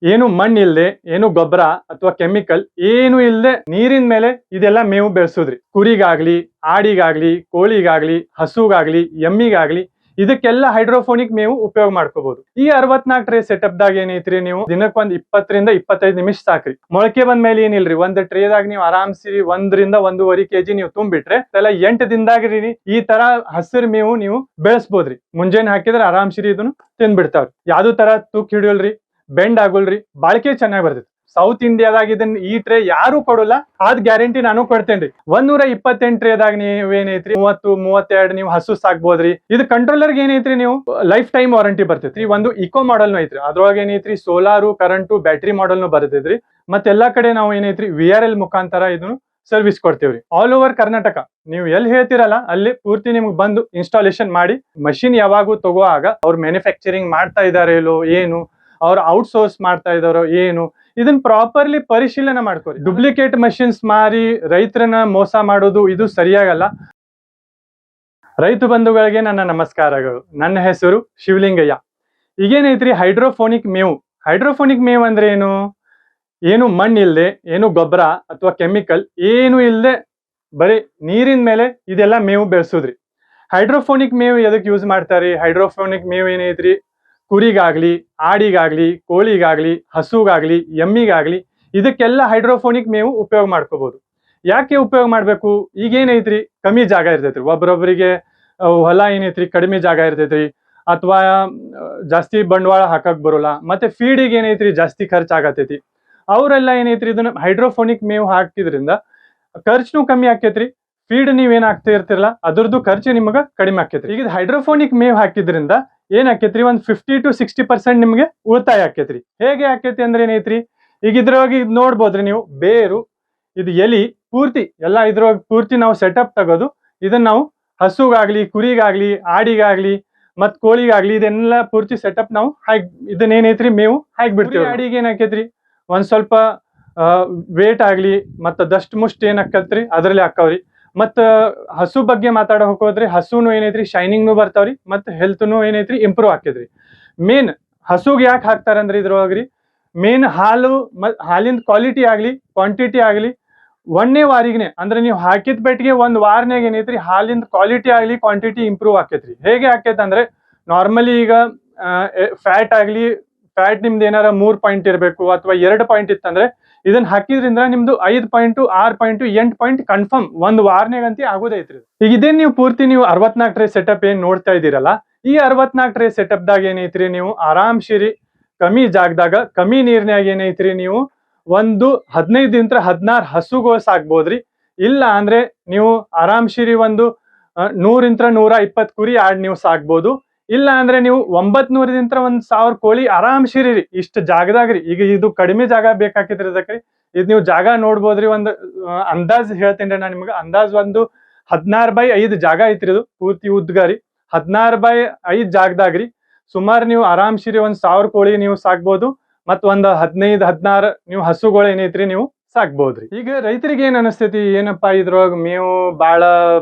ಏನು ಮಣ್ಣು ಇಲ್ಲದೆ, ಏನು ಗೊಬ್ಬರ ಅಥವಾ ಕೆಮಿಕಲ್ ಏನು ಇಲ್ಲದೆ ನೀರಿನ ಮೇಲೆ ಇದೆಲ್ಲ ಮೇವು ಬೆಳೆಸೋದ್ರಿ. ಕುರಿಗಾಗ್ಲಿ, ಆಡಿಗಾಗ್ಲಿ, ಕೋಳಿಗಾಗ್ಲಿ, ಹಸುಗಾಗ್ಲಿ, ಎಮ್ಮಿಗಾಗ್ಲಿ ಇದಕ್ಕೆಲ್ಲ ಹೈಡ್ರೋಫೋನಿಕ್ ಮೇವು ಉಪಯೋಗ ಮಾಡ್ಕೋಬಹುದು. ಈ 64 ಟ್ರೇ ಸೆಟಪ್ ದಾಗ ಏನೈತ್ರಿ, ನೀವು ದಿನಕ್ಕೆ ಒಂದ್ 20 ರಿಂದ 25 ನಿಮಿಷ ಸಾಕ್ರಿ. ಮೊಳಕೆ ಬಂದ ಮೇಲೆ ಏನಿಲ್ರಿ, ಒಂದ್ ಟ್ರೇದಾಗ ನೀವು ಆರಾಮ್ಸಿ 1 ರಿಂದ 1.5 kg ನೀವು ತುಂಬಿಟ್ರೆ ಎಲ್ಲ 8 ದಿನದಾಗ್ರಿ ಈ ತರ ಹಸಿರು ಮೇವು ನೀವು ಬೆಳೆಸಬಹುದ್ರಿ. ಮುಂಜಾನೆ ಹಾಕಿದ್ರೆ ಆರಾಮ್ಸಿರಿ ಇದನ್ನು ತಿಂದ್ಬಿಡ್ತಾವ್ರಿ. ಯಾವ್ದು ತರ ತೂಕ ಹಿಡಿಯಲ್ರಿ, ಬೆಂಡ್ ಆಗೋಲ್ರಿ, ಬಾಳಿಕೆ ಚೆನ್ನಾಗಿ ಬರ್ತೈತಿ. ಸೌತ್ ಇಂಡಿಯಾದಾಗ ಇದನ್ನ ಈ ಟ್ರೇ ಯಾರು ಕೊಡಲ್ಲ, ಅದ್ ಗ್ಯಾರಂಟಿ ನಾನು ಕೊಡ್ತೇನ್ರಿ. 128 ಟ್ರೇದಾಗ ನೀವೇನೈತ್ರಿ 30-32 ನೀವು ಹಸು ಸಾಕ್ಬೋದ್ರಿ. ಇದು ಕಂಟ್ರೋಲರ್ ಏನೈತ್ರಿ, ನೀವು ಲೈಫ್ ಟೈಮ್ ವಾರಂಟಿ ಬರ್ತೈತ್ರಿ. ಒಂದು ಇಕೋ ಮಾಡೆಲ್ ಐತ್ರಿ, ಅದ್ರೊಳಗೆ ಏನೈತ್ರಿ ಸೋಲಾರು, ಕರೆಂಟು, ಬ್ಯಾಟ್ರಿ ಮಾಡೆಲ್ ಬರ್ತೈತ್ರಿ. ಮತ್ತೆಲ್ಲಾ ಕಡೆ ನಾವು ಏನೈತ್ರಿ VRL ಮುಖಾಂತರ ಇದನ್ನು ಸರ್ವಿಸ್ ಕೊಡ್ತೇವ್ರಿ. ಆಲ್ ಓವರ್ ಕರ್ನಾಟಕ ನೀವು ಎಲ್ಲಿ ಹೇಳ್ತಿರಲ್ಲ ಅಲ್ಲಿ ಪೂರ್ತಿ ನಿಮ್ಗೆ ಬಂದು ಇನ್ಸ್ಟಾಲೇಷನ್ ಮಾಡಿ, ಮಷಿನ್ ಯಾವಾಗೂ ತಗೋವಾಗ ಅವ್ರು ಮ್ಯಾನುಫ್ಯಾಕ್ಚರಿಂಗ್ ಮಾಡ್ತಾ ಇದಾರೆ ಇಲ್ಲೋ ಏನು, ಅವ್ರು ಔಟ್ಸೋರ್ಸ್ ಮಾಡ್ತಾ ಇದಾರೋ ಏನು, ಇದನ್ನ ಪ್ರಾಪರ್ಲಿ ಪರಿಶೀಲನೆ ಮಾಡ್ಕೋರಿ. ಡುಪ್ಲಿಕೇಟ್ ಮಷಿನ್ಸ್ ಮಾರಿ ರೈತರನ್ನ ಮೋಸ ಮಾಡೋದು ಇದು ಸರಿಯಾಗಲ್ಲ. ರೈತ ಬಂಧುಗಳಿಗೆ ನನ್ನ ನಮಸ್ಕಾರಗಳು. ನನ್ನ ಹೆಸರು ಶಿವಲಿಂಗಯ್ಯ. ಈಗೇನೈತ್ರಿ ಹೈಡ್ರೋಫೋನಿಕ್ ಮೇವು. ಹೈಡ್ರೋಫೋನಿಕ್ ಮೇವು ಅಂದ್ರೆ ಏನು ಮಣ್ಣು ಇಲ್ಲದೆ, ಏನು ಗೊಬ್ಬರ ಅಥವಾ ಕೆಮಿಕಲ್ ಏನು ಇಲ್ಲದೆ ಬರೀ ನೀರಿನ ಮೇಲೆ ಇದೆಲ್ಲ ಮೇವು ಬೆಳೆಸೋದ್ರಿ. ಹೈಡ್ರೋಫೋನಿಕ್ ಮೇವು ಎದಕ್ಕೆ ಯೂಸ್ ಮಾಡ್ತಾರಿ? ಹೈಡ್ರೋಫೋನಿಕ್ ಮೇವು ಏನೈತ್ರಿ, ಕುರಿಗಾಗ್ಲಿ, ಆಡಿಗಾಗ್ಲಿ, ಕೋಳಿಗಾಗ್ಲಿ, ಹಸುಗಾಗ್ಲಿ, ಎಮ್ಮಿಗಾಗ್ಲಿ ಇದಕ್ಕೆಲ್ಲ ಹೈಡ್ರೋಫೋನಿಕ್ ಮೇವು ಉಪಯೋಗ ಮಾಡ್ಕೋಬಹುದು. ಯಾಕೆ ಉಪಯೋಗ ಮಾಡ್ಬೇಕು? ಈಗೇನೈತ್ರಿ ಕಮ್ಮಿ ಜಾಗ ಇರ್ತೈತ್ರಿ, ಒಬ್ಬರೊಬ್ಬರಿಗೆ ಹೊಲ ಏನೈತ್ರಿ ಕಡಿಮೆ ಜಾಗ ಇರ್ತೈತ್ರಿ, ಅಥವಾ ಜಾಸ್ತಿ ಬಂಡವಾಳ ಹಾಕಕ್ ಬರೋಲ್ಲ, ಮತ್ತೆ ಫೀಡಿಗೆ ಏನೈತ್ರಿ ಜಾಸ್ತಿ ಖರ್ಚು ಆಗತೈತಿ. ಅವರೆಲ್ಲ ಏನೈತ್ರಿ ಇದನ್ನ ಹೈಡ್ರೋಫೋನಿಕ್ ಮೇವು ಹಾಕಿದ್ರಿಂದ ಖರ್ಚು ಕಮ್ಮಿ ಆಕೇತ್ರಿ. ಫೀಡ್ ನೀವೇನ್ ಹಾಕ್ತಾ ಇರ್ತಿರಲ್ಲ ಅದ್ರದ್ದು ಖರ್ಚು ನಿಮ್ಗೆ ಕಡಿಮೆ ಆಕೇತ್ರಿ. ಈಗ ಹೈಡ್ರೋಫೋನಿಕ್ ಮೇವು ಹಾಕಿದ್ರಿಂದ ಏನ್ ಆಕೇತ್ರಿ, ಒಂದ್ 50 to 60% ನಿಮ್ಗೆ ಉಳಿತಾಯ ಆಕೇತ್ರಿ. ಹೇಗೆ ಆಕೇತಿ ಅಂದ್ರೆ ಏನೈತ್ರಿ, ಈಗ ಇದ್ರೊಳಗೆ ನೋಡ್ಬೋದ್ರಿ ನೀವು, ಬೇರು, ಇದು ಎಲಿ ಪೂರ್ತಿ ಎಲ್ಲ ಇದ್ರೊಳಗೆ ಪೂರ್ತಿ ನಾವು ಸೆಟಪ್ ತಗೋದು. ಇದನ್ನ ನಾವು ಹಸುಗಾಗ್ಲಿ, ಕುರಿಗಾಗ್ಲಿ, ಆಡಿಗಾಗ್ಲಿ ಮತ್ ಕೋಳಿಗಾಗ್ಲಿ ಇದೆಲ್ಲ ಪೂರ್ತಿ ಸೆಟಪ್ ನಾವು ಇದನ್ನೇನೈತ್ರಿ ಮೇವು ಹಾಕ್ಬಿಡ್ತೀವಿ. ಆಡಿಗೆ ಏನ್ ಆಕೇತ್ರಿ, ಒಂದ್ ಸ್ವಲ್ಪ ವೇಟ್ ಆಗ್ಲಿ ಮತ್ತ ದಸ್ಟ್ ಮುಷ್ಟ್ ಏನ್ ಆಕತ್ರಿ ಅದ್ರಲ್ಲಿ ಹಾಕವ್ರಿ. ಮತ್ತ ಹಸು ಬಗ್ಗೆ ಮಾತಾಡ ಹೋಗೋದ್ರಿ, ಹಸುನು ಏನೈತ್ರಿ ಶೈನಿಂಗ್ನು ಬರ್ತಾವ್ರಿ, ಮತ್ತ ಹೆಲ್ತ್ನು ಏನೈತ್ರಿ ಇಂಪ್ರೂವ್ ಆಕೇತ್ರಿ. ಮೇನ್ ಹಸುಗೆ ಯಾಕೆ ಹಾಕ್ತಾರಂದ್ರಿ ಇದ್ರೊಳಗ್ರಿ, ಮೇನ್ ಹಾಲಿನ ಕ್ವಾಲಿಟಿ ಆಗ್ಲಿ ಕ್ವಾಂಟಿಟಿ ಆಗ್ಲಿ ಒಂದೇ ವಾರಿಗನೆ ಅಂದ್ರೆ ನೀವು ಹಾಕಿದ ಬೆಟ್ಟಿಗೆ ಒಂದ್ ವಾರನಾಗ ಏನೈತ್ರಿ ಹಾಲಿನ ಕ್ವಾಲಿಟಿ ಆಗ್ಲಿ ಕ್ವಾಂಟಿಟಿ ಇಂಪ್ರೂವ್ ಆಕೇತ್ರಿ. ಹೇಗೆ ಆಕೇತ್ ಅಂದ್ರೆ, ನಾರ್ಮಲಿ ಈಗ ಫ್ಯಾಟ್ ಆಗ್ಲಿ, ಫ್ಯಾಟ್ ನಿಮ್ದು ಏನಾರ 3 ಪಾಯಿಂಟ್ ಇರಬೇಕು ಅಥವಾ 2 ಪಾಯಿಂಟ್ ಇತ್ತಂದ್ರೆ ಇದನ್ನ ಹಾಕಿದ್ರಿಂದ ನಿಮ್ದು 5 ಪಾಯಿಂಟ್ 6 ಪಾಯಿಂಟ್ 8 ಪಾಯಿಂಟ್ ಕನ್ಫರ್ಮ್ ಒಂದ್ ವಾರನಾಗಂತಿ ಆಗೋದೈತ್ರಿ. ಈಗ ಇದೇನ್ ನೀವು ಪೂರ್ತಿ ನೀವು 64 ಟ್ರೇ ಸೆಟಪ್ ಏನ್ ನೋಡ್ತಾ ಇದೀರಲ್ಲ, ಈ 64 ಟ್ರೇ ಸೆಟಪ್ ದಾಗ ಏನೈತ್ರಿ, ನೀವು ಆರಾಮ್ಸಿರಿ ಕಮ್ಮಿ ಜಾಗದಾಗ ಕಮ್ಮಿ ನೀರ್ನ್ಯಾಗ ಏನೈತ್ರಿ ನೀವು ಒಂದು 15 ರಿಂದ 16 ಹಸುಗಳು ಸಾಕ್ಬೋದ್ರಿ. ಇಲ್ಲ ಅಂದ್ರೆ ನೀವು ಆರಾಮ್ಸಿರಿ ಒಂದು 100 ರಿಂದ 120 ಕುರಿ ಆಡ್ ನೀವು ಸಾಕ್ಬೋದು. ಇಲ್ಲ ಅಂದ್ರೆ ನೀವು 900 ದಿಂದ 1000 ಕೋಳಿ ಆರಾಮ್ಸಿರಿ ಇಷ್ಟ ಜಾಗದಾಗ್ರಿ. ಈಗ ಇದು ಕಡಿಮೆ ಜಾಗ ಬೇಕಾಕಿದ್ರಿ ಅದಕ್ರಿ, ಇದು ನೀವು ಜಾಗ ನೋಡ್ಬೋದ್ರಿ. ಒಂದು ಅಂದಾಜ್ ಹೇಳ್ತೇನ್ರಿ ನಾನು ನಿಮ್ಗೆ. ಅಂದಾಜ್ ಒಂದು 16x5 ಜಾಗ ಐತ್ರಿ, ಇದು ಪೂರ್ತಿ ಉದ್ಗಾರಿ 16x5 ಜಾಗದಾಗ್ರಿ ಸುಮಾರು ನೀವು ಆರಾಮ್ಸಿರಿ 1000 ಕೋಳಿ ನೀವು ಸಾಕ್ಬೋದು. ಮತ್ ಒಂದ್ 15-16 ನೀವು ಹಸುಗಳು ಏನೈತ್ರಿ ನೀವು ಸಾಕ್ಬೋದ್ರಿ. ಈಗ ರೈತರಿಗೆ ಏನ್ ಅನಿಸ್ತೈತಿ, ಏನಪ್ಪಾ ಇದ್ರೊಳಗ ಮೇವು ಬಾಳ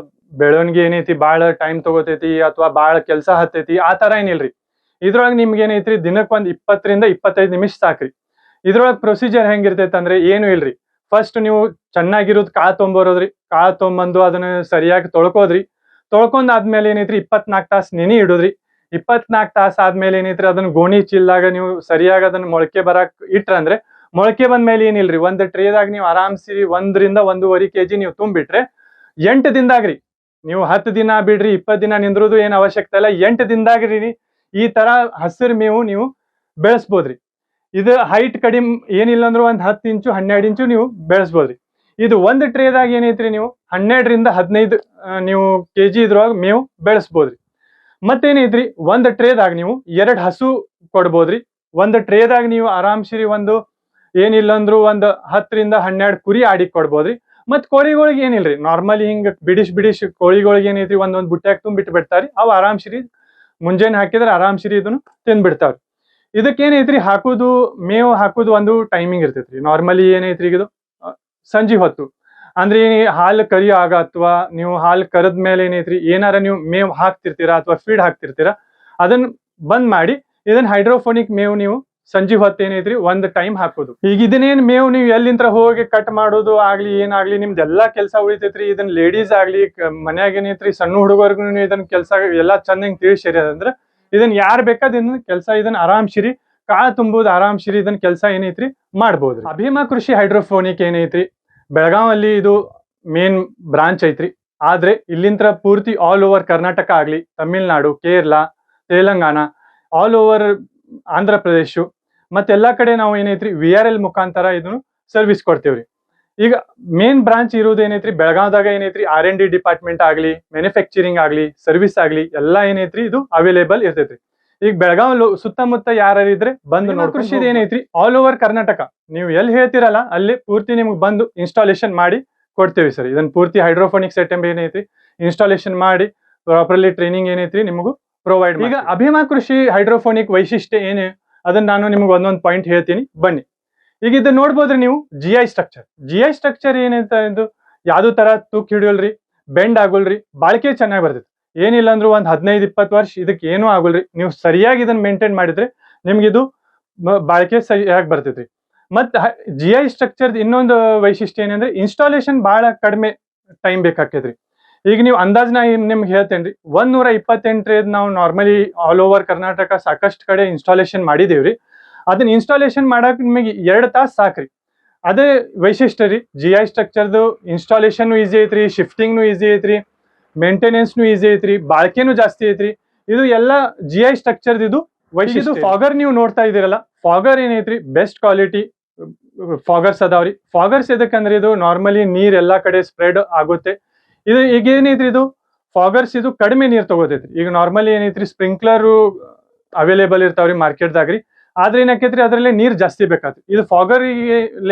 ಬೆಳವಣಿಗೆ ಏನೈತಿ, ಬಾಳ ಟೈಮ್ ತಗೋತೈತಿ ಅಥವಾ ಬಾಳ ಕೆಲಸ ಹತ್ತೈತಿ, ಆ ತರ ಏನಿಲ್ರಿ. ಇದ್ರೊಳಗೆ ನಿಮ್ಗೆ ಏನೈತ್ರಿ ದಿನಕ್ಕೆ ಒಂದ್ 20 ರಿಂದ 25 ನಿಮಿಷ ಸಾಕ್ರಿ. ಇದ್ರೊಳಗೆ ಪ್ರೊಸೀಜರ್ ಹೆಂಗಿರ್ತೈತೆ ಅಂದ್ರೆ ಏನು ಇಲ್ರಿ, ಫಸ್ಟ್ ನೀವು ಚೆನ್ನಾಗಿರೋದು ಕಾಳು ತೊಗೊಂಬರೋದ್ರಿ. ಕಾಳು ತೊಗೊಂಬಂದು ಅದನ್ನ ಸರಿಯಾಗಿ ತೊಳ್ಕೋದ್ರಿ. ತೊಳ್ಕೊಂಡ್ ಆದ್ಮೇಲೆ ಏನೈತ್ರಿ 24 ತಾಸು ನೆನೆ ಇಡೋದ್ರಿ. 24 ತಾಸು ಆದ್ಮೇಲೆ ಏನೈತ್ರಿ ಅದನ್ನ ಗೋಣಿ ಚೀಲ್ದಾಗ ನೀವು ಸರಿಯಾಗಿ ಅದನ್ನ ಮೊಳಕೆ ಬರಾಕ್ ಇಟ್ರಂದ್ರೆ, ಮೊಳಕೆ ಬಂದ್ಮೇಲೆ ಏನಿಲ್ರಿ ಒಂದ್ ಟ್ರೇದಾಗ ನೀವು ಆರಾಮ್ಸಿರಿ 1 ರಿಂದ 1.5 kg ನೀವು ತುಂಬಿಟ್ರೆ 8 ದಿನದಾಗ್ರಿ, ನೀವು 10 ದಿನ ಬಿಡ್ರಿ 20 ದಿನ ನಿಂದ್ರೋದು ಏನ್ ಅವಶ್ಯಕತೆ ಇಲ್ಲ, 8 ದಿನದಾಗ್ರಿ ಈ ತರ ಹಸಿರು ಮೇವು ನೀವು ಬೆಳೆಸ್ಬೋದ್ರಿ. ಇದು ಹೈಟ್ ಕಡಿಮೆ ಏನಿಲ್ಲ ಅಂದ್ರೂ ಒಂದ್ 10 ಇಂಚು 12 ಇಂಚು ನೀವು ಬೆಳೆಸ್ಬೋದ್ರಿ. ಇದು ಒಂದ್ ಟ್ರೇದಾಗ ಏನೈತ್ರಿ ನೀವು 12 ರಿಂದ 15 ನೀವು kg ಇದ್ರೊಳಗೆ ಮೇವು ಬೆಳೆಸ್ಬೋದ್ರಿ. ಮತ್ತೇನೈತ್ರಿ ಒಂದ್ ಟ್ರೇದಾಗ ನೀವು 2 ಹಸು ಕೊಡ್ಬೋದ್ರಿ. ಒಂದ್ ಟ್ರೇದಾಗ ನೀವು ಆರಾಮ್ಸಿರಿ ಒಂದು ಏನಿಲ್ಲ ಅಂದ್ರು ಒಂದ್ 10 ರಿಂದ 12 ಕುರಿ ಆಡಿಗೆ ಕೊಡ್ಬೋದ್ರಿ. ಮತ್ ಕೋಳಿಗಳಿಗೆ ಏನಿಲ್ರಿ, ನಾರ್ಮಲಿ ಹಿಂಗ ಬಿಡಿಸ್ ಕೋಳಿಗಳಿಗೆ ಏನೈತ್ರಿ ಒಂದೊಂದ್ ಬುಟ್ಟ್ಯಾಗ ತುಂಬಿಟ್ಟು ಬಿಡ್ತಾರಿ. ಅವು ಆರಾಮ್ಸಿರಿ ಮುಂಜಾನೆ ಹಾಕಿದ್ರೆ ಆರಾಮ್ಸಿರಿ ಇದನ್ನು ತಿಂದ್ಬಿಡ್ತಾವ್ರಿ. ಇದಕ್ಕೇನೈತ್ರಿ ಹಾಕುದು ಮೇವು ಹಾಕುದು ಒಂದು ಟೈಮಿಂಗ್ ಇರ್ತೈತ್ರಿ. ನಾರ್ಮಲಿ ಏನೈತ್ರಿ ಇದು ಸಂಜೆ ಹೊತ್ತು ಅಂದ್ರೆ ಹಾಲು ಕರಿಯಾಗ ಅಥವಾ ನೀವು ಹಾಲು ಕರೆದ ಮೇಲೆ ಏನೈತ್ರಿ ಏನಾರ ನೀವು ಮೇವು ಹಾಕ್ತಿರ್ತೀರಾ ಅಥವಾ ಫೀಡ್ ಹಾಕ್ತಿರ್ತೀರಾ, ಅದನ್ನ ಬಂದ್ ಮಾಡಿ ಇದನ್ನ ಹೈಡ್ರೋಫೋನಿಕ್ ಮೇವು ನೀವು ಸಂಜೆ ಹೊತ್ತು ಏನೈತ್ರಿ ಒಂದ್ ಟೈಮ್ ಹಾಕೋದು. ಈಗ ಇದನ್ನೇನ್ ಮೇವು ನೀವು ಎಲ್ಲಿಂತ್ರ ಹೋಗಿ ಕಟ್ ಮಾಡೋದು ಆಗ್ಲಿ ಏನಾಗ್ಲಿ ನಿಮ್ದು ಎಲ್ಲಾ ಕೆಲಸ ಉಳಿತೈತ್ರಿ. ಇದನ್ನ ಲೇಡೀಸ್ ಆಗ್ಲಿ ಮನ್ಯಾಗ ಏನೈತ್ರಿ ಸಣ್ಣ ಹುಡುಗರ್ಗು ಇದನ್ನ ಕೆಲಸ ಎಲ್ಲಾ ಚಂದಂಗ್ ತಿಳಿಸಿರಿ ಅಂದ್ರೆ ಇದನ್ನ ಯಾರ್ ಬೇಕಾದ ಇದನ್ನ ಕೆಲಸ ಇದನ್ನ ಆರಾಮ್ಸಿರಿ ಕಾಳು ತುಂಬುದು ಆರಾಮ್ಸಿರಿ ಇದನ್ನ ಕೆಲಸ ಏನೈತ್ರಿ ಮಾಡ್ಬೋದ್ರಿ. ಅಭಿಮಾ ಕೃಷಿ ಹೈಡ್ರೋಫೋನಿಕ್ ಏನೈತ್ರಿ ಬೆಳಗಾವಲ್ಲಿ ಇದು ಮೇನ್ ಬ್ರಾಂಚ್ ಐತ್ರಿ. ಆದ್ರೆ ಇಲ್ಲಿಂತ್ರ ಪೂರ್ತಿ ಆಲ್ ಓವರ್ ಕರ್ನಾಟಕ ಆಗ್ಲಿ, ತಮಿಳ್ನಾಡು, ಕೇರಳ, ತೆಲಂಗಾಣ, ಆಲ್ ಓವರ್ ಆಂಧ್ರ ಪ್ರದೇಶ ಮತ್ತೆಲ್ಲಾ ಕಡೆ ನಾವು ಏನೈತ್ರಿ VRL ಮುಖಾಂತರ ಇದನ್ನು ಸರ್ವಿಸ್ ಕೊಡ್ತೇವ್ರಿ. ಈಗ ಮೇನ್ ಬ್ರಾಂಚ್ ಇರೋದು ಏನೈತ್ರಿ ಬೆಳಗಾವದಾಗ ಏನೈತ್ರಿ R&D ಡಿಪಾರ್ಟ್ಮೆಂಟ್ ಆಗ್ಲಿ, ಮ್ಯಾನುಫ್ಯಾಕ್ಚರಿಂಗ್ ಆಗ್ಲಿ, ಸರ್ವಿಸ್ ಆಗ್ಲಿ ಎಲ್ಲಾ ಏನೈತ್ರಿ ಇದು ಅವೈಲೇಬಲ್ ಇರ್ತೈತ್ರಿ. ಈಗ ಬೆಳಗಾವ್ ಸುತ್ತಮುತ್ತ ಯಾರು ಇದ್ರೆ ಬಂದು ನೋಡಿ. ಕೃಷಿ ಏನೈತ್ರಿ ಆಲ್ ಓವರ್ ಕರ್ನಾಟಕ ನೀವು ಎಲ್ಲಿ ಹೇಳ್ತಿರಲ್ಲ ಅಲ್ಲಿ ಪೂರ್ತಿ ನಿಮ್ಗೆ ಬಂದು ಇನ್ಸ್ಟಾಲೇಷನ್ ಮಾಡಿ ಕೊಡ್ತೇವೆ ಸರ್. ಇದನ್ನ ಪೂರ್ತಿ ಹೈಡ್ರೋಫೋನಿಕ್ ಸೆಟಪ್ ಏನೈತ್ರಿ ಇನ್ಸ್ಟಾಲೇಷನ್ ಮಾಡಿ ಪ್ರಾಪರ್ಲಿ ಟ್ರೈನಿಂಗ್ ಏನೈತ್ರಿ ನಿಮಗೂ ಪ್ರೊವೈಡ್. ಈಗ ಅಭಿಮಾ ಕೃಷಿ ಹೈಡ್ರೋಫೋನಿಕ್ ವೈಶಿಷ್ಟ್ಯ ಏನು ಅದನ್ನ ನಾನು ನಿಮ್ಗೆ ಒಂದೊಂದು ಪಾಯಿಂಟ್ ಹೇಳ್ತೀನಿ ಬನ್ನಿ. ಈಗ ಇದನ್ನ ನೋಡ್ಬೋದ್ರಿ ನೀವು GI ಸ್ಟ್ರಕ್ಚರ್ ಏನಂತ ಇದು ಯಾವ್ದು ತರ ತೂಕ್ ಹಿಡಿಯೋಲ್ರಿ, ಬೆಂಡ್ ಆಗೋಲ್ರಿ, ಬಾಳಿಕೆ ಚೆನ್ನಾಗಿ ಬರ್ತೈತಿ. ಏನಿಲ್ಲ ಅಂದ್ರೂ ಒಂದ್ 15-20 ವರ್ಷ ಇದಕ್ಕೆ ಏನೂ ಆಗೋಲ್ರಿ. ನೀವು ಸರಿಯಾಗಿ ಇದನ್ನ ಮೇಂಟೈನ್ ಮಾಡಿದ್ರೆ ನಿಮ್ಗೆ ಇದು ಬಾಳಿಕೆ ಸರಿಯಾಗಿ ಬರ್ತೈತ್ರಿ. ಮತ್ GI ಸ್ಟ್ರಕ್ಚರ್ ಇನ್ನೊಂದು ವೈಶಿಷ್ಟ್ಯ ಏನಂದ್ರೆ ಇನ್ಸ್ಟಾಲೇಷನ್ ಬಹಳ ಕಡಿಮೆ ಟೈಮ್ ಬೇಕಾಕೈತ್ರಿ. ಈಗ ನೀವು ಅಂದಾಜ್ ನಾ ನಿಮ್ಗೆ ಹೇಳ್ತೇನ್ರಿ 128 ನಾವು ನಾರ್ಮಲಿ ಆಲ್ ಓವರ್ ಕರ್ನಾಟಕ ಸಾಕಷ್ಟು ಕಡೆ ಇನ್ಸ್ಟಾಲೇಷನ್ ಮಾಡಿದೇವ್ರಿ. ಅದನ್ನ ಇನ್ಸ್ಟಾಲೇಷನ್ ಮಾಡಕ್ ನಿಮಗೆ 2 ತಾಸು ಸಾಕ್ರಿ. ಅದೇ ವೈಶಿಷ್ಟ್ಯ ರೀ GI ಸ್ಟ್ರಕ್ಚರ್ದು. ಇನ್ಸ್ಟಾಲೇಷನ್ ಈಸಿ ಐತ್ರಿ, ಶಿಫ್ಟಿಂಗ್ನು ಈಸಿ ಐತ್ರಿ, ಮೇಂಟೆನೆನ್ಸ್ನು ಈಸಿ ಐತ್ರಿ, ಬಾಳ್ಕೆನು ಜಾಸ್ತಿ ಐತ್ರಿ. ಇದು ಎಲ್ಲ GI ಸ್ಟ್ರಕ್ಚರ್ ಇದು ವೈಶಿಷ್ಟ್ಯ. ಫಾಗರ್ ನೀವು ನೋಡ್ತಾ ಇದೀರಲ್ಲ, ಫಾಗರ್ ಏನೈತ್ರಿ ಬೆಸ್ಟ್ ಕ್ವಾಲಿಟಿ ಫಾಗರ್ಸ್ ಅದಾವ್ರಿ. ಫಾಗರ್ಸ್ ಎದಕ್ಕಂದ್ರೆ ಇದು ನಾರ್ಮಲಿ ನೀರ್ ಎಲ್ಲಾ ಕಡೆ ಸ್ಪ್ರೆಡ್ ಆಗುತ್ತೆ. ಇದು ಈಗ ಏನೈತ್ರಿ ಇದು ಫಾಗರ್ಸ್ ಇದು ಕಡಿಮೆ ನೀರ್ ತಗೋತೈತ್ರಿ. ಈಗ ನಾರ್ಮಲಿ ಏನೈತ್ರಿ ಸ್ಪ್ರಿಂಕ್ಲರ್ ಅವೈಲೇಬಲ್ ಇರ್ತಾವ್ರಿ ಮಾರ್ಕೆಟ್ದಾಗ್ರಿ. ಆದ್ರೆ ಏನಾಕೈತ್ರಿ ಅದ್ರಲ್ಲೇ ನೀರ್ ಜಾಸ್ತಿ ಬೇಕಾತ್ರಿ. ಇದು ಫಾಗರ್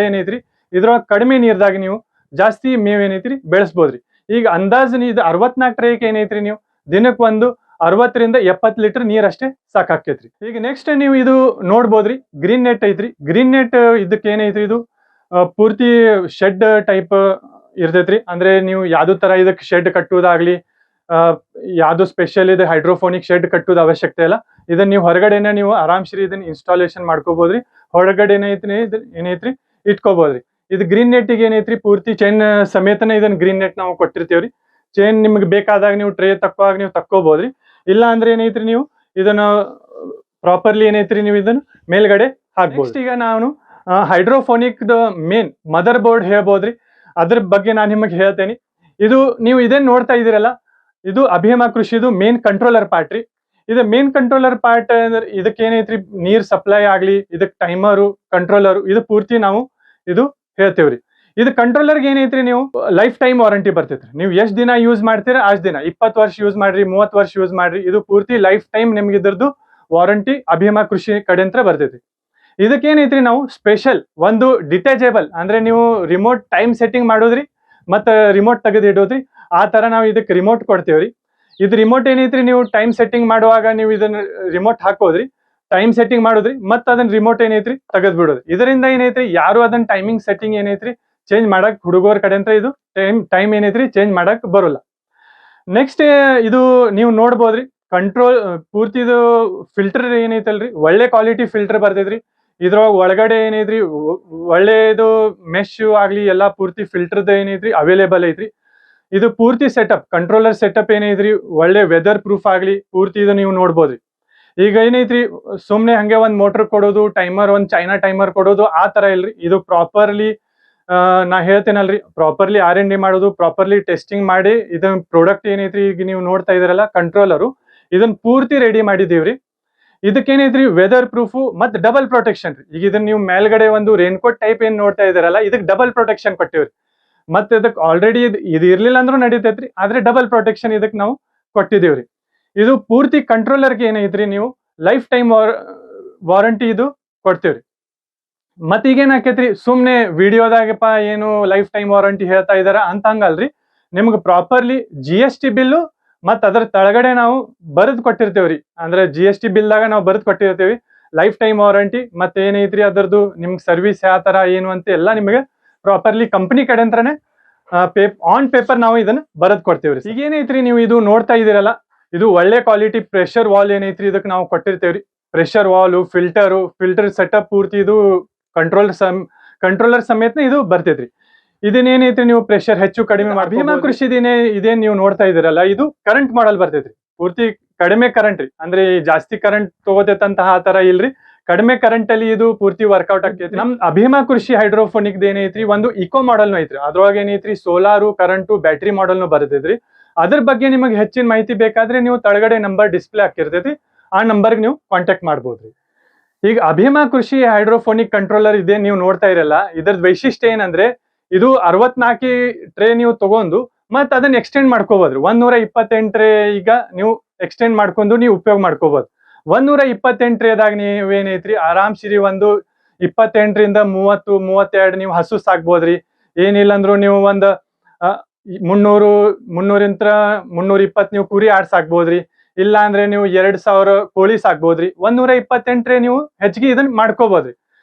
ಏನೈತ್ರಿ ಇದ್ರೊಳಗೆ ಕಡಿಮೆ ನೀರ್ದಾಗ ನೀವು ಜಾಸ್ತಿ ಮೇವ್ ಏನೈತ್ರಿ ಬೆಳೆಸ್ಬೋದ್ರಿ. ಈಗ ಅಂದಾಜ್ ಇದು 64 ಟ್ರೇಕ್ ಏನೈತ್ರಿ ನೀವು ದಿನಕ್ಕೆ ಒಂದು 60 ರಿಂದ 70 ಲೀಟರ್ ನೀರ್ ಅಷ್ಟೇ ಸಾಕಾಕೈತ್ರಿ. ಈಗ ನೆಕ್ಸ್ಟ್ ನೀವು ಇದು ನೋಡ್ಬೋದ್ರಿ ಗ್ರೀನ್ ನೆಟ್ ಐತ್ರಿ. ಗ್ರೀನ್ ನೆಟ್ ಇದಕ್ಕೆ ಏನೈತ್ರಿ ಇದು ಪೂರ್ತಿ ಶೆಡ್ ಟೈಪ್ ಇರ್ತೈತ್ರಿ. ಅಂದ್ರೆ ನೀವು ಯಾವ್ದು ತರ ಇದಕ್ಕೆ ಶೆಡ್ ಕಟ್ಟುವುದಾಗ್ಲಿ ಯಾವ್ದು ಸ್ಪೆಷಲ್ ಇದೆ ಹೈಡ್ರೋಫೋನಿಕ್ ಶೆಡ್ ಕಟ್ಟುವುದು ಅವಶ್ಯಕತೆ ಇಲ್ಲ. ಇದನ್ನ ನೀವು ಹೊರಗಡೆನೆ ನೀವು ಆರಾಮ್ಶ್ರೀ ಇದನ್ನ ಇನ್ಸ್ಟಾಲೇಷನ್ ಮಾಡ್ಕೋಬಹುದ್ರಿ. ಹೊರಗಡೆ ಏನೈತ್ರಿ ಇಟ್ಕೋಬಹುದ್ರಿ. ಇದು ಗ್ರೀನ್ ನೆಟ್ಟಿಗೆ ಏನೈತ್ರಿ ಪೂರ್ತಿ ಚೈನ್ ಸಮೇತನೇ ಇದನ್ನ ಗ್ರೀನ್ ನೆಟ್ ನಾವು ಕೊಟ್ಟಿರ್ತೇವ್ರಿ. ಚೈನ್ ನಿಮ್ಗೆ ಬೇಕಾದಾಗ ನೀವು ಟ್ರೇ ತಕ್ಕೋವಾಗ ನೀವು ತಕ್ಕೋಬಹುದ್ರಿ. ಇಲ್ಲ ಅಂದ್ರೆ ಏನೈತ್ರಿ ನೀವು ಇದನ್ನ ಪ್ರಾಪರ್ಲಿ ಏನೈತ್ರಿ ನೀವು ಇದನ್ನ ಮೇಲ್ಗಡೆ ಹಾಕ್ಬೋದು. ಈಗ ನಾನು ಹೈಡ್ರೋಫೋನಿಕ್ ಮೇನ್ ಮದರ್ ಬೋರ್ಡ್ ಹೇಳ್ಬೋದ್ರಿ. ಅದ್ರ ಬಗ್ಗೆ ನಾನು ನಿಮಗೆ ಹೇಳ್ತೇನೆ. ಇದು ನೀವು ಇದೇನ್ ನೋಡ್ತಾ ಇದೀರಲ್ಲ ಇದು ಅಭಿಮಾ ಕೃಷಿದು ಮೇನ್ ಕಂಟ್ರೋಲರ್ ಪಾರ್ಟ್ ರೀ. ಇದು ಮೇನ್ ಕಂಟ್ರೋಲರ್ ಪಾರ್ಟ್ ಅಂದ್ರೆ ಇದಕ್ಕೆ ಏನೈತ್ರಿ ನೀರ್ ಸಪ್ಲೈ ಆಗ್ಲಿ, ಇದಕ್ ಟೈಮರು ಕಂಟ್ರೋಲರ್ ಇದು ಪೂರ್ತಿ ನಾವು ಇದು ಹೇಳ್ತೇವ್ರಿ. ಇದು ಕಂಟ್ರೋಲರ್ಗೆ ಏನೈತ್ರಿ ನೀವು ಲೈಫ್ ಟೈಮ್ ವಾರಂಟಿ ಬರ್ತೈತ್ರಿ. ನೀವು ಎಷ್ಟ್ ದಿನ ಯೂಸ್ ಮಾಡ್ತೀರಾ ಅಷ್ಟ್ ದಿನ, 20 ವರ್ಷ ಯೂಸ್ ಮಾಡ್ರಿ, 30 ವರ್ಷ ಯೂಸ್ ಮಾಡ್ರಿ, ಇದು ಪೂರ್ತಿ ಲೈಫ್ ಟೈಮ್ ನಿಮ್ಗೆ ಇದ್ರದ್ದು ವಾರಂಟಿ ಅಭಿಮಾ ಕೃಷಿ ಕಡೆಂತ್ರ ಬರ್ತೈತಿ. ಇದಕ್ಕೇನೈತ್ರಿ ನಾವು ಸ್ಪೆಷಲ್ ಒಂದು ಡಿಟ್ಯಾಚೇಬಲ್ ಅಂದ್ರೆ ನೀವು ರಿಮೋಟ್ ಟೈಮ್ ಸೆಟ್ಟಿಂಗ್ ಮಾಡೋದ್ರಿ ಮತ್ತ ರಿಮೋಟ್ ತೆಗೆದು ಇಡೋದ್ರಿ. ಆ ತರ ನಾವು ಇದಕ್ಕೆ ರಿಮೋಟ್ ಕೊಡ್ತೇವ್ರಿ. ಇದು ರಿಮೋಟ್ ಏನೈತ್ರಿ ನೀವು ಟೈಮ್ ಸೆಟ್ಟಿಂಗ್ ಮಾಡುವಾಗ ನೀವು ಇದನ್ನ ರಿಮೋಟ್ ಹಾಕೋದ್ರಿ, ಟೈಮ್ ಸೆಟ್ಟಿಂಗ್ ಮಾಡೋದ್ರಿ, ಮತ್ತ ಅದನ್ನ ರಿಮೋಟ್ ಏನೈತ್ರಿ ತೆಗೆದ್ ಬಿಡೋದ್ರಿ. ಇದರಿಂದ ಏನೈತ್ರಿ ಯಾರು ಅದನ್ನ ಟೈಮಿಂಗ್ ಸೆಟ್ಟಿಂಗ್ ಏನೈತ್ರಿ ಚೇಂಜ್ ಮಾಡಕ್ ಹುಡುಗರ ಕಡೆ ಅಂತ ಇದು ಟೈಮ್ ಏನೈತ್ರಿ ಚೇಂಜ್ ಮಾಡಕ್ ಬರೋಲ್ಲ. ನೆಕ್ಸ್ಟ್ ಇದು ನೀವು ನೋಡ್ಬೋದ್ರಿ ಕಂಟ್ರೋಲ್ ಪೂರ್ತಿ ಇದು ಫಿಲ್ಟರ್ ಏನೈತಲ್ರಿ ಒಳ್ಳೆ ಕ್ವಾಲಿಟಿ ಫಿಲ್ಟರ್ ಬರ್ತೈತ್ರಿ. ಇದ್ರೊಳಗೆ ಒಳಗಡೆ ಏನೈತ್ರಿ ಒಳ್ಳೆದು ಮೆಶ್ ಆಗ್ಲಿ ಎಲ್ಲಾ ಪೂರ್ತಿ ಫಿಲ್ಟರ್ದ ಏನೈತ್ರಿ ಅವೈಲೇಬಲ್ ಐತ್ರಿ. ಇದು ಪೂರ್ತಿ ಸೆಟಪ್ ಕಂಟ್ರೋಲರ್ ಸೆಟಪ್ ಏನೈತ್ರಿ ಒಳ್ಳೆ ವೆದರ್ ಪ್ರೂಫ್ ಆಗ್ಲಿ ಪೂರ್ತಿ ಇದು ನೀವು ನೋಡ್ಬೋದ್ರಿ. ಈಗ ಏನೈತ್ರಿ ಸುಮ್ನೆ ಹಂಗೆ ಒಂದ್ ಮೋಟರ್ ಕೊಡೋದು ಟೈಮರ್ ಒಂದ್ ಚೈನಾ ಟೈಮರ್ ಕೊಡೋದು ಆ ತರ ಇಲ್ರಿ. ಇದು ಪ್ರಾಪರ್ಲಿ ನಾ ಹೇಳ್ತೇನಲ್ರಿ ಪ್ರಾಪರ್ಲಿ R&D ಮಾಡೋದು, ಪ್ರಾಪರ್ಲಿ ಟೆಸ್ಟಿಂಗ್ ಮಾಡಿ ಇದನ್ನ ಪ್ರಾಡಕ್ಟ್ ಏನೈತ್ರಿ ಈಗ ನೀವು ನೋಡ್ತಾ ಇದ್ರಲ್ಲ ಕಂಟ್ರೋಲರು ಇದನ್ನ ಪೂರ್ತಿ ರೆಡಿ ಮಾಡಿದೀವ್ರಿ. ಇದಕ್ಕೇನೈತ್ರಿ ವೆದರ್ ಪ್ರೂಫ್ ಮತ್ ಡಬಲ್ ಪ್ರೊಟೆಕ್ಷನ್ ರೀ. ಈಗ ಇದನ್ನ ನೀವು ಮೇಲ್ಗಡೆ ಒಂದು ರೇನ್ಕೋಟ್ ಟೈಪ್ ಏನ್ ನೋಡ್ತಾ ಇದಾರಲ್ಲ ಇದಕ್ಕೆ ಡಬಲ್ ಪ್ರೊಟೆಕ್ಷನ್ ಕೊಟ್ಟಿವ್ರಿ. ಮತ್ತೆ ಇದಕ್ಕೆ ಆಲ್ರೆಡಿ ಇದು ಇರ್ಲಿಲ್ಲ ಅಂದ್ರೂ ನಡೀತೈತ್ರಿ, ಆದ್ರೆ ಡಬಲ್ ಪ್ರೊಟೆಕ್ಷನ್ ಇದಕ್ಕೆ ನಾವು ಕೊಟ್ಟಿದೀವ್ರಿ. ಇದು ಪೂರ್ತಿ ಕಂಟ್ರೋಲರ್ಗೆ ಏನೈತ್ರಿ ನೀವು ಲೈಫ್ ಟೈಮ್ ವಾರಂಟಿ ಇದು ಕೊಡ್ತೇವ್ರಿ. ಮತ್ ಈಗೇನ್ ಆಕೈತ್ರಿ ಸುಮ್ನೆ ವಿಡಿಯೋದಾಗಪ್ಪ ಏನು ಲೈಫ್ ಟೈಮ್ ವಾರಂಟಿ ಹೇಳ್ತಾ ಇದಾರ ಅಂತ ಹಂಗಲ್ರಿ. ನಿಮ್ಗೆ ಪ್ರಾಪರ್ಲಿ GST ಬಿಲ್ಲು ಮತ್ ಅದ್ರ ತಳಗಡೆ ನಾವು ಬರೆದು ಕೊಟ್ಟಿರ್ತೇವ್ರಿ. ಅಂದ್ರೆ GST ಬಿಲ್ದಾಗ ನಾವು ಬರೆದು ಕೊಟ್ಟಿರ್ತೇವಿ ಲೈಫ್ ಟೈಮ್ ವಾರಂಟಿ ಮತ್ತೆ ಏನೈತ್ರಿ ಅದರದ್ದು ನಿಮ್ಗೆ ಸರ್ವಿಸ್ ಯಾವ ತರ ಏನು ಅಂತ ಎಲ್ಲ ನಿಮಗೆ ಪ್ರಾಪರ್ಲಿ ಕಂಪನಿ ಕಡೆ ಅಂತಾನೆ ಆನ್ ಪೇಪರ್ ನಾವು ಇದನ್ನ ಬರೆದು ಕೊಡ್ತೇವ್ರಿ. ಈಗ ಏನೈತ್ರಿ ನೀವು ಇದು ನೋಡ್ತಾ ಇದೀರಲ್ಲ ಇದು ಒಳ್ಳೆ ಕ್ವಾಲಿಟಿ ಪ್ರೆಷರ್ ವಾಲ್ ಏನೈತ್ರಿ ಇದಕ್ಕೆ ನಾವು ಕೊಟ್ಟಿರ್ತೇವ್ರಿ. ಪ್ರೆಷರ್ ವಾಲು, ಫಿಲ್ಟರ್ ಸೆಟಪ್ ಪೂರ್ತಿ ಇದು ಕಂಟ್ರೋಲರ್ ಸಮೇತನೇ ಇದು ಬರ್ತೈತ್ರಿ. ಇದನ್ನೇನೈತ್ರಿ ನೀವು ಪ್ರೆಷರ್ ಹೆಚ್ಚು ಕಡಿಮೆ ಮಾಡಿ ಭೀಮಾ ಕೃಷಿದಿನೇ ಇದೇನ್ ನೀವು ನೋಡ್ತಾ ಇದೀರಲ್ಲ, ಇದು ಕರೆಂಟ್ ಮಾಡಲ್ ಬರ್ತೈತ್ರಿ. ಪೂರ್ತಿ ಕಡಿಮೆ ಕರೆಂಟ್ ರೀ, ಅಂದ್ರೆ ಜಾಸ್ತಿ ಕರೆಂಟ್ ತಗೋತೈತಂತಹ ಆ ತರ ಇಲ್ರಿ. ಕಡಿಮೆ ಕರೆಂಟ್ ಅಲ್ಲಿ ಇದು ಪೂರ್ತಿ ವರ್ಕೌಟ್ ಆಗ್ತೈತಿ. ನಮ್ ಅಭಿಮಾ ಕೃಷಿ ಹೈಡ್ರೋಫೋನಿಕ್ ಏನೈತ್ರಿ, ಒಂದು ಇಕೋ ಮಾಡೆಲ್ನು ಐತ್ರಿ. ಅದ್ರೊಳಗೆ ಏನೈತ್ರಿ ಸೋಲಾರು, ಕರೆಂಟು, ಬ್ಯಾಟ್ರಿ ಮಾಡೆಲ್ನು ಬರ್ತೈತ್ರಿ. ಅದ್ರ ಬಗ್ಗೆ ನಿಮಗೆ ಹೆಚ್ಚಿನ ಮಾಹಿತಿ ಬೇಕಾದ್ರೆ ನೀವು ತಳಗಡೆ ನಂಬರ್ ಡಿಸ್ಪ್ಲೇ ಹಾಕಿರ್ತೈತಿ, ಆ ನಂಬರ್ಗೆ ನೀವು ಕಾಂಟ್ಯಾಕ್ಟ್ ಮಾಡ್ಬೋದ್ರಿ. ಈಗ ಅಭಿಮಾ ಕೃಷಿ ಹೈಡ್ರೋಫೋನಿಕ್ ಕಂಟ್ರೋಲರ್ ಇದೆ ನೀವು ನೋಡ್ತಾ ಇರಲ್ಲ, ಇದ್ರದ್ ವೈಶಿಷ್ಟ್ಯ ಏನಂದ್ರೆ ಇದು 64 ಟ್ರೇ ನೀವು ತಗೊಂಡು ಮತ್ತೆ ಅದನ್ನ ಎಕ್ಸ್ಟೆಂಡ್ ಮಾಡ್ಕೋಬೋದ್ರಿ. 128 ಟ್ರೇ ಈಗ ನೀವು ಎಕ್ಸ್ಟೆಂಡ್ ಮಾಡ್ಕೊಂಡು ನೀವು ಉಪಯೋಗ ಮಾಡ್ಕೋಬಹುದು. 128 ಟ್ರೇದಾಗ ನೀವೇನೈತ್ರಿ ಆರಾಮ್ಸಿರಿ ಒಂದು 28ರಿಂದ 30, 32 ನೀವು ಹಸು ಸಾಕ್ಬೋದ್ರಿ. ಏನಿಲ್ಲ ಅಂದ್ರು ನೀವು ಒಂದು 300ರಿಂದ 320 ನೀವು ಕುರಿ ಆಡ್ ಸಾಕ್ಬೋದ್ರಿ. ಇಲ್ಲ ಅಂದ್ರೆ ನೀವು 2000 ಕೋಳಿ ಸಾಕ್ಬೋದ್ರಿ. 128 ಟ್ರೇ ನೀವು ಹೆಚ್ಚಿಗೆ ಇದನ್ನ ಮಾಡ್ಕೋಬೋದ್ರಿ.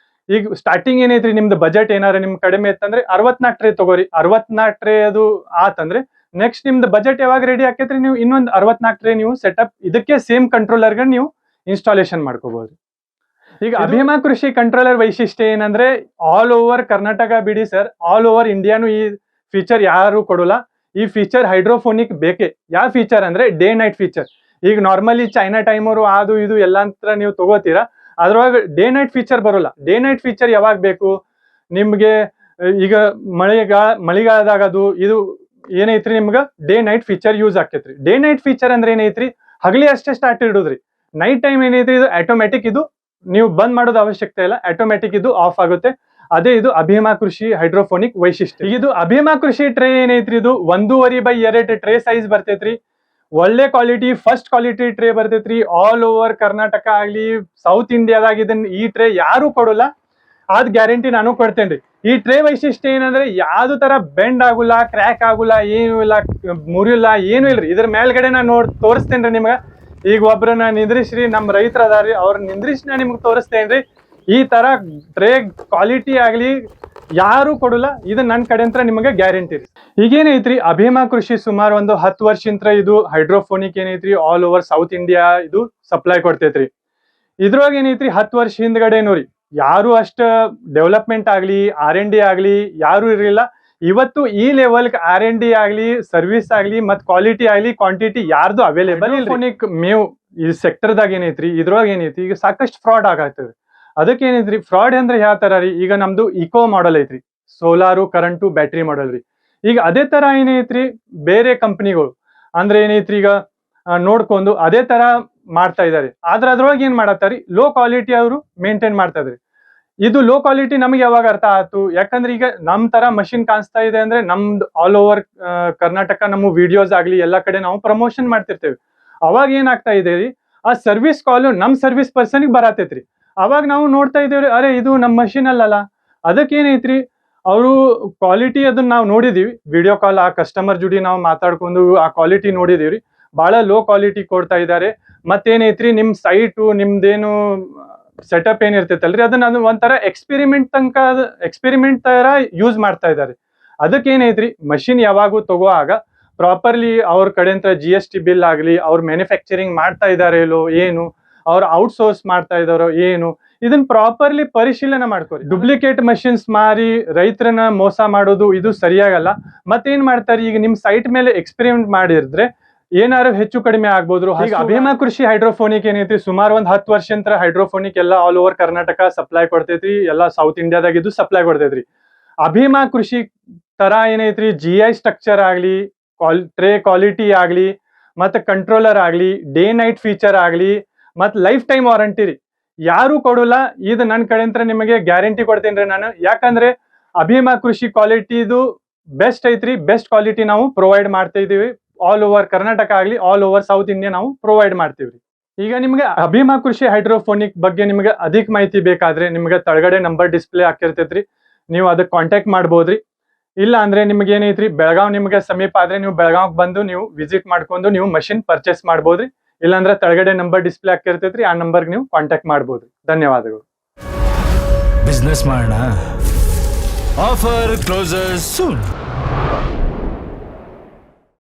ಈಗ ಸ್ಟಾರ್ಟಿಂಗ್ ಏನೈತ್ರಿ ನಿಮ್ದು ಬಜೆಟ್ ಏನಾರ ನಿಮ್ ಕಡಿಮೆ ಇತ್ತಂದ್ರೆ 64 ಟ್ರೇ ತಗೋರಿ. 64 ಟ್ರೇ ಅದು ಆತಂದ್ರೆ ನೆಕ್ಸ್ಟ್ ನಿಮ್ದು ಬಜೆಟ್ ಯಾವಾಗ ರೆಡಿ ಆಕೈತ್ರಿ, ನೀವು ಇನ್ನೊಂದು 64 ಟ್ರೇ ನೀವು ಸೆಟಪ್ ಇದಕ್ಕೆ ಸೇಮ್ ಕಂಟ್ರೋಲರ್ಗೆ ನೀವು ಇನ್ಸ್ಟಾಲೇಷನ್ ಮಾಡ್ಕೋಬಹುದು. ಈಗ ಅಭಿಮಾ ಕೃಷಿ ಕಂಟ್ರೋಲರ್ ವೈಶಿಷ್ಟ್ಯ ಏನಂದ್ರೆ ಆಲ್ ಓವರ್ ಕರ್ನಾಟಕ ಬಿಡಿ ಸರ್, ಆಲ್ ಓವರ್ ಇಂಡಿಯಾನು ಈ ಫೀಚರ್ ಯಾರು ಕೊಡೋಲ್ಲ. ಈ ಫೀಚರ್ ಹೈಡ್ರೋಫೋನಿಕ್ ಬೇಕೇ. ಯಾವ ಫೀಚರ್ ಅಂದ್ರೆ ಡೇ ನೈಟ್ ಫೀಚರ್. ಈಗ ನಾರ್ಮಲಿ ಚೈನಾ ಟೈಮರು ಅದು ಇದು ಎಲ್ಲ ಅಂತ ನೀವು ತಗೋತೀರಾ, ಅದ್ರೊಳಗೆ ಡೇ ನೈಟ್ ಫೀಚರ್ ಬರೋಲ್ಲ. ಡೇ ನೈಟ್ ಫೀಚರ್ ಯಾವಾಗ ಬೇಕು ನಿಮ್ಗೆ, ಈಗ ಮಳೆಗಾಲದಾಗ ಅದು ಇದು ಏನೈತ್ರಿ ನಿಮ್ಗೆ ಡೇ ನೈಟ್ ಫೀಚರ್ ಯೂಸ್ ಆಕೈತ್ರಿ. ಡೇ ನೈಟ್ ಫೀಚರ್ ಅಂದ್ರೆ ಏನೈತ್ರಿ, ಹಗಲಿ ಅಷ್ಟೇ ಸ್ಟಾರ್ಟ್ ಇಡೋದ್ರಿ. ನೈಟ್ ಟೈಮ್ ಏನೈತ್ರಿ ಇದು ಆಟೋಮ್ಯಾಟಿಕ್, ಇದು ನೀವು ಬಂದ್ ಮಾಡೋದು ಅವಶ್ಯಕತೆ ಇಲ್ಲ, ಆಟೋಮ್ಯಾಟಿಕ್ ಇದು ಆಫ್ ಆಗುತ್ತೆ. ಅದೇ ಇದು ಅಭಿಮಾ ಕೃಷಿ ಹೈಡ್ರೋಫೋನಿಕ್ ವೈಶಿಷ್ಟ್ಯ. ಇದು ಅಭಿಮಾ ಕೃಷಿ ಟ್ರೇ ಏನೈತ್ರಿ, ಇದು 1.5x2 ಟ್ರೇ ಸೈಜ್ ಬರ್ತೈತ್ರಿ. ಒಳ್ಳೆ ಕ್ವಾಲಿಟಿ, ಫಸ್ಟ್ ಕ್ವಾಲಿಟಿ ಟ್ರೇ ಬರ್ತೈತ್ರಿ. ಆಲ್ ಓವರ್ ಕರ್ನಾಟಕ ಆಗ್ಲಿ ಸೌತ್ ಇಂಡಿಯಾದಾಗ ಇದನ್ನ ಈ ಟ್ರೇ ಯಾರು ಕೊಡೋಲ್ಲ, ಅದ್ ಗ್ಯಾರಂಟಿ ನಾನು ಕೊಡ್ತೇನ್ರಿ. ಈ ಟ್ರೇ ವೈಶಿಷ್ಟ್ಯ ಏನಂದ್ರೆ ಯಾವ್ದು ತರ ಬೆಂಡ್ ಆಗುಲ್ಲ, ಕ್ರ್ಯಾಕ್ ಆಗುಲ್ಲ, ಏನು ಇಲ್ಲ, ಮುರಿಲ್ಲ, ಏನು ಇಲ್ರಿ. ಇದ್ರ ಮೇಲ್ಗಡೆ ನಾ ತೋರಿಸ್ತೇನ್ರಿ ನಿಮ್ಗ. ಈಗ ಒಬ್ರನ್ನ ನಿಂದ್ರಿಸ್ರಿ, ನಮ್ ರೈತರ ಅದಾರಿ, ಅವ್ರ ನಿಂದ್ರಿಸಿ ನಾ ನಿಮ್ಗೆ ತೋರಿಸ್ತೇನ್ರಿ. ಈ ತರ ಟ್ರೇ ಕ್ವಾಲಿಟಿ ಆಗ್ಲಿ ಯಾರು ಕೊಡಲ್ಲ, ಇದು ನನ್ನ ಕಡೆ ಅಂತ ನಿಮಗೆ ಗ್ಯಾರಂಟಿ ರೀ. ಈಗೇನೈತ್ರಿ ಅಭಿಮಾ ಕೃಷಿ ಸುಮಾರು ಒಂದು 10 ವರ್ಷದಿಂದ ಇದು ಹೈಡ್ರೋಫೋನಿಕ್ ಏನೈತ್ರಿ ಆಲ್ ಓವರ್ ಸೌತ್ ಇಂಡಿಯಾ ಇದು ಸಪ್ಲೈ ಕೊಡ್ತೈತ್ರಿ. ಇದ್ರೊಳಗೆ ಏನೈತ್ರಿ 10 ವರ್ಷ ಹಿಂದ್ಗಡೆನೂ ರೀ ಯಾರು ಅಷ್ಟ ಡೆವಲಪ್ಮೆಂಟ್ ಆಗ್ಲಿ R&D ಆಗ್ಲಿ ಯಾರು ಇರಲಿಲ್ಲ. ಇವತ್ತು ಈ ಲೆವೆಲ್ R&D ಆಗ್ಲಿ, ಸರ್ವಿಸ್ ಆಗ್ಲಿ, ಮತ್ ಕ್ವಾಲಿಟಿ ಆಗ್ಲಿ, ಕ್ವಾಂಟಿಟಿ ಯಾರ್ದು ಅವೈಲೇಬಲ್ ಹೈಡ್ರೋಫೋನಿಕ್ ಮೇವ್ ಈ ಸೆಕ್ಟರ್ದಾಗ ಏನೈತ್ರಿ, ಇದ್ರೊಳಗೆ ಏನೈತಿ ಈಗ ಸಾಕಷ್ಟು ಫ್ರಾಡ್ ಆಗತ್ತವ್ರಿ. ಅದಕ್ಕೆ ಏನೈತ್ರಿ ಫ್ರಾಡ್ ಅಂದ್ರೆ ಯಾವ ತರ ರೀ, ಈಗ ನಮ್ದು ಇಕೋ ಮಾಡೆಲ್ ಐತ್ರಿ, ಸೋಲಾರು, ಕರೆಂಟು, ಬ್ಯಾಟ್ರಿ ಮಾಡೆಲ್ ರೀ. ಈಗ ಅದೇ ತರ ಏನೈತ್ರಿ ಬೇರೆ ಕಂಪನಿಗಳು ಅಂದ್ರೆ ಏನೈತ್ರಿ ಈಗ ನೋಡ್ಕೊಂಡು ಅದೇ ತರ ಮಾಡ್ತಾ ಇದಾರೆ. ಆದ್ರೆ ಅದ್ರೊಳಗೆ ಏನ್ ಮಾಡತ್ತಾರಿ, ಲೋ ಕ್ವಾಲಿಟಿ ಅವರು ಮೇಂಟೈನ್ ಮಾಡ್ತಾ ಇದ್ರಿ. ಇದು ಲೋ ಕ್ವಾಲಿಟಿ ನಮ್ಗೆ ಯಾವಾಗ ಅರ್ಥ ಆಯ್ತು, ಯಾಕಂದ್ರೆ ಈಗ ನಮ್ ತರ ಮಷಿನ್ ಕಾಣಿಸ್ತಾ ಇದೆ ಅಂದ್ರೆ ನಮ್ದು ಆಲ್ ಓವರ್ ಕರ್ನಾಟಕ ನಮ್ಮ ವಿಡಿಯೋಸ್ ಆಗ್ಲಿ ಎಲ್ಲಾ ಕಡೆ ನಾವು ಪ್ರಮೋಷನ್ ಮಾಡ್ತಿರ್ತೇವೆ. ಅವಾಗ ಏನಾಗ್ತಾ ಇದೆ ರೀ, ಆ ಸರ್ವಿಸ್ ಕಾಲ್ ನಮ್ ಸರ್ವಿಸ್ ಪರ್ಸನ್ಗೆ ಬರತೈತ್ರಿ. ಅವಾಗ ನಾವು ನೋಡ್ತಾ ಇದೇವ್ರಿ, ಅರೆ ಇದು ನಮ್ಮ ಮಷಿನ್ ಅಲ್ಲಲ್ಲ. ಅದಕ್ಕೆ ಏನೈತ್ರಿ ಅವರು ಕ್ವಾಲಿಟಿ ಅದನ್ನ ನಾವು ನೋಡಿದೀವಿ, ವಿಡಿಯೋ ಕಾಲ್ ಆ ಕಸ್ಟಮರ್ ಜೊತೆ ನಾವು ಮಾತಾಡ್ಕೊಂಡು ಆ ಕ್ವಾಲಿಟಿ ನೋಡಿದೀವ್ರಿ. ಬಹಳ ಲೋ ಕ್ವಾಲಿಟಿ ಕೊಡ್ತಾ ಇದ್ದಾರೆ. ಮತ್ತೇನೈತ್ರಿ ನಿಮ್ ಸೈಟು ನಿಮ್ದೇನು ಸೆಟಪ್ ಏನಿರ್ತೈತಲ್ರಿ ಅದನ್ನ ಒಂಥರ ಎಕ್ಸ್ಪೆರಿಮೆಂಟ್ ತರ ಯೂಸ್ ಮಾಡ್ತಾ ಇದ್ದಾರೆ. ಅದಕ್ಕೆ ಏನೈತ್ರಿ ಮಷಿನ್ ಯಾವಾಗೂ ತಗೋವಾಗ ಪ್ರಾಪರ್ಲಿ ಅವ್ರ ಕಡೆ ಅಂತ GST ಬಿಲ್ ಆಗ್ಲಿ, ಅವ್ರ ಮ್ಯಾನುಫ್ಯಾಕ್ಚರಿಂಗ್ ಮಾಡ್ತಾ ಇದಾರೆ ಇಲ್ಲೋ ಏನು, ಅವ್ರು ಔಟ್ಸೋರ್ಸ್ ಮಾಡ್ತಾ ಇದಾರೋ ಏನು, ಇದನ್ನ ಪ್ರಾಪರ್ಲಿ ಪರಿಶೀಲನೆ ಮಾಡ್ಕೋರಿ. ಡುಪ್ಲಿಕೇಟ್ ಮಷಿನ್ಸ್ ಮಾರಿ ರೈತರನ್ನ ಮೋಸ ಮಾಡೋದು ಇದು ಸರಿಯಾಗಲ್ಲ. ಮತ್ತೇನ್ ಮಾಡ್ತಾರೆ, ಈಗ ನಿಮ್ ಸೈಟ್ ಮೇಲೆ ಎಕ್ಸ್ಪೆರಿಮೆಂಟ್ ಮಾಡಿದ್ರೆ ಏನಾರು ಹೆಚ್ಚು ಕಡಿಮೆ ಆಗ್ಬೋದ್ರು. ಈಗ ಅಭಿಮಾ ಕೃಷಿ ಹೈಡ್ರೋಫೋನಿಕ್ ಏನೈತಿ ಸುಮಾರು ಒಂದ್ 10 ವರ್ಷ ಹೈಡ್ರೋಫೋನಿಕ್ ಎಲ್ಲ ಆಲ್ ಓವರ್ ಕರ್ನಾಟಕ ಸಪ್ಲೈ ಕೊಡ್ತೈತ್ರಿ, ಎಲ್ಲ ಸೌತ್ ಇಂಡಿಯಾದಾಗ ಇದು ಸಪ್ಲೈ ಕೊಡ್ತೈತ್ರಿ. ಅಭಿಮಾ ಕೃಷಿ ತರ ಏನೈತ್ರಿ GI ಸ್ಟ್ರಕ್ಚರ್ ಆಗ್ಲಿ, ಟ್ರೇ ಕ್ವಾಲಿಟಿ ಆಗ್ಲಿ, ಮತ್ತೆ ಕಂಟ್ರೋಲರ್ ಆಗ್ಲಿ, ಡೇ ನೈಟ್ ಫೀಚರ್ ಆಗ್ಲಿ, ಮತ್ ಲೈಫ್ ಟೈಮ್ ವಾರಂಟಿ ರೀ ಯಾರು ಕೊಡಲ್ಲ. ಇದು ನನ್ನ ಕಡೆ ಅಂತ ನಿಮಗೆ ಗ್ಯಾರಂಟಿ ಕೊಡ್ತೇನ್ರಿ ನಾನು. ಯಾಕಂದ್ರೆ ಅಭಿಮಾ ಕೃಷಿ ಕ್ವಾಲಿಟಿದು ಬೆಸ್ಟ್ ಐತ್ರಿ, ಬೆಸ್ಟ್ ಕ್ವಾಲಿಟಿ ನಾವು ಪ್ರೊವೈಡ್ ಮಾಡ್ತಾ ಇದೀವಿ. ಆಲ್ ಓವರ್ ಕರ್ನಾಟಕ ಆಗ್ಲಿ, ಆಲ್ ಓವರ್ ಸೌತ್ ಇಂಡಿಯಾ ನಾವು ಪ್ರೊವೈಡ್ ಮಾಡ್ತೀವ್ರಿ. ಈಗ ನಿಮ್ಗೆ ಅಭಿಮಾ ಕೃಷಿ ಹೈಡ್ರೋಫೋನಿಕ್ ಬಗ್ಗೆ ನಿಮ್ಗೆ ಅಧಿಕ ಮಾಹಿತಿ ಬೇಕಾದ್ರೆ ನಿಮ್ಗೆ ತಳಗಡೆ ನಂಬರ್ ಡಿಸ್ಪ್ಲೇ ಆಗ್ತಿರ್ತೈತ್ರಿ, ನೀವು ಅದಕ್ಕೆ ಕಾಂಟ್ಯಾಕ್ಟ್ ಮಾಡ್ಬೋದ್ರಿ. ಇಲ್ಲ ಅಂದ್ರೆ ನಿಮ್ಗೆ ಏನೈತ್ರಿ ಬೆಳಗಾವ್ ನಿಮ್ಗೆ ಸಮೀಪ ಆದ್ರೆ ನೀವು ಬೆಳಗಾವ್ ಬಂದು ನೀವು ವಿಸಿಟ್ ಮಾಡ್ಕೊಂಡು ನೀವು ಮಷಿನ್ ಪರ್ಚೇಸ್ ಮಾಡ್ಬೋದ್ರಿ. ಇಲ್ಲಾಂದ್ರೆ ತಳಗಡೆ ನಂಬರ್ ಡಿಸ್ಪ್ಲೇ ಆಗ್ತಿರ್ತೈತ್ರಿ, ಆ ನಂಬರ್ಗೆ ನೀವು ಕಾಂಟ್ಯಾಕ್ಟ್ ಮಾಡ್ಬೋದ್ರಿ. ಧನ್ಯವಾದಗಳು. ಬಿಸ್ನೆಸ್ ಮಾಡೋಣ, ಆಫರ್ ಕ್ಲೋಸಸ್ ಸೂನ್.